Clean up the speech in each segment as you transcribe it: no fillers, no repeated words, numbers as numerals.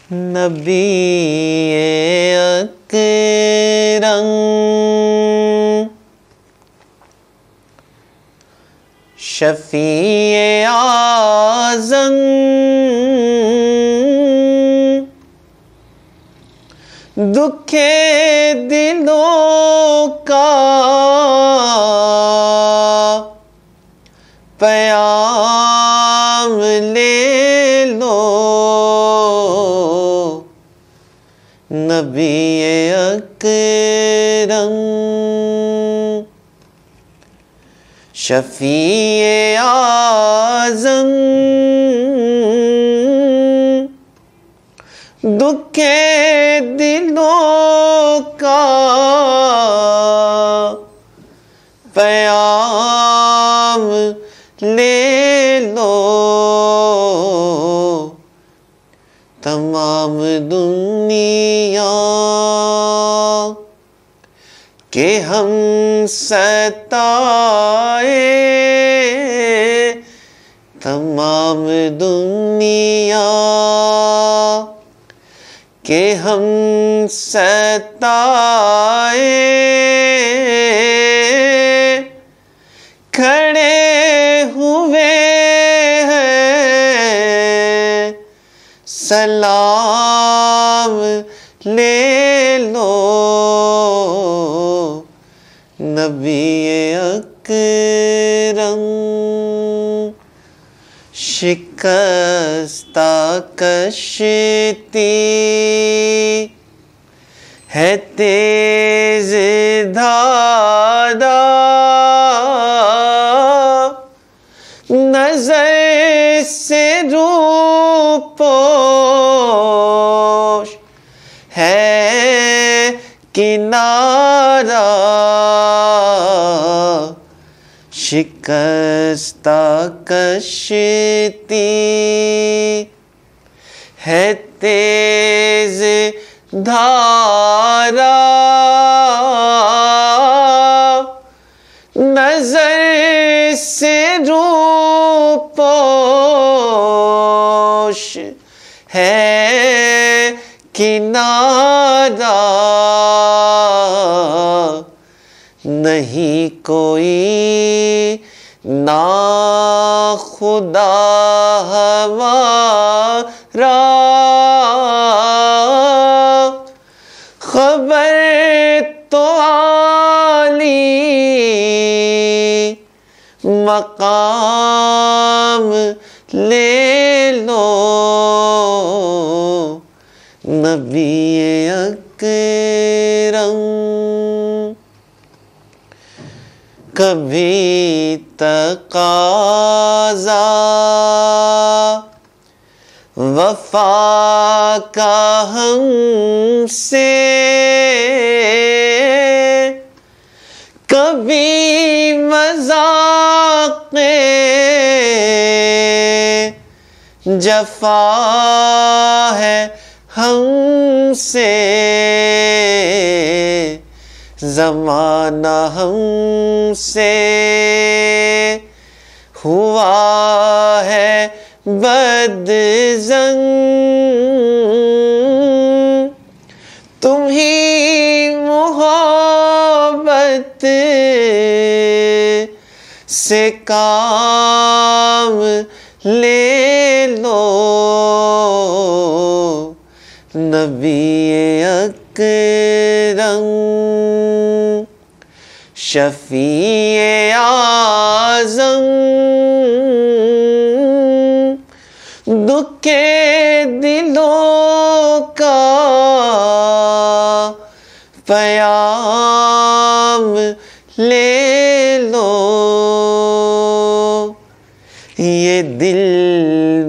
नबी अकरम शफीए आज़म दुखे दिलों का पैगाम ले लो। नबी अकरम शफीए आज़म दुखे दिलों का पैगाम ले लो। तमाम दुनिया के हम सताए, तमाम दुनिया के हम सताए, खड़े हुए हैं सलाम ले लो। नबी अकरम शिकस्ता कश्ती है तेज धारा, नजर से रूपोश है किनारा। शिकस्ता कश्ती है तेज धारा, नजर से रूपोश है किनारा। नहीं कोई ना खुदा हमारा, खबर तो आली मकाम ले लो। नबी अकरम कभी तकाज़ा वफा का हमसे, कभी मज़ाक़े जफ़ा है हमसे। ज़माना हमसे हुआ है बदज़ंग, तुम ही मोहब्बत से काम ले लो। नबी अकरम शफीए आज़म दुखे दिलों का पैगाम ले लो। ये दिल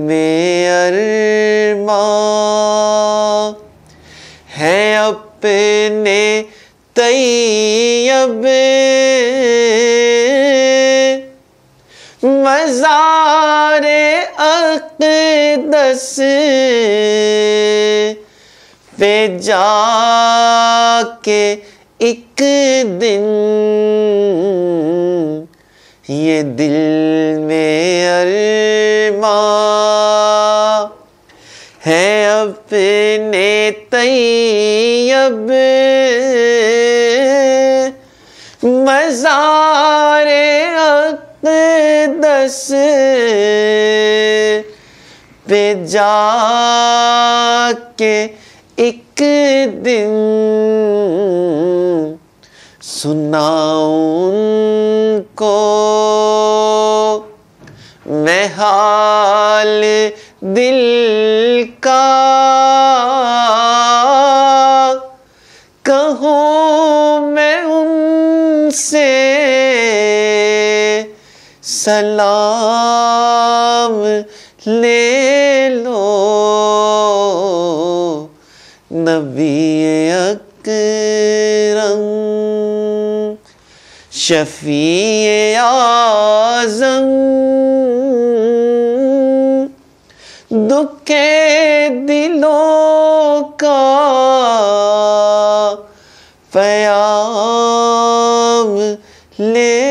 में अरमां है अपने तैयब, मज़ारे अक़दस पे जाके एक दिन। ये दिल में अरमां है अपने तैयब मज़ारे अक़दस पे जाके एक दिन सुनाऊं उनको मैं हाल दिल का, कहूँ मैं उनसे सलाम ले लो नबी अकरम शफ़ीए आज़म दुखे दिलों का पैगाम ले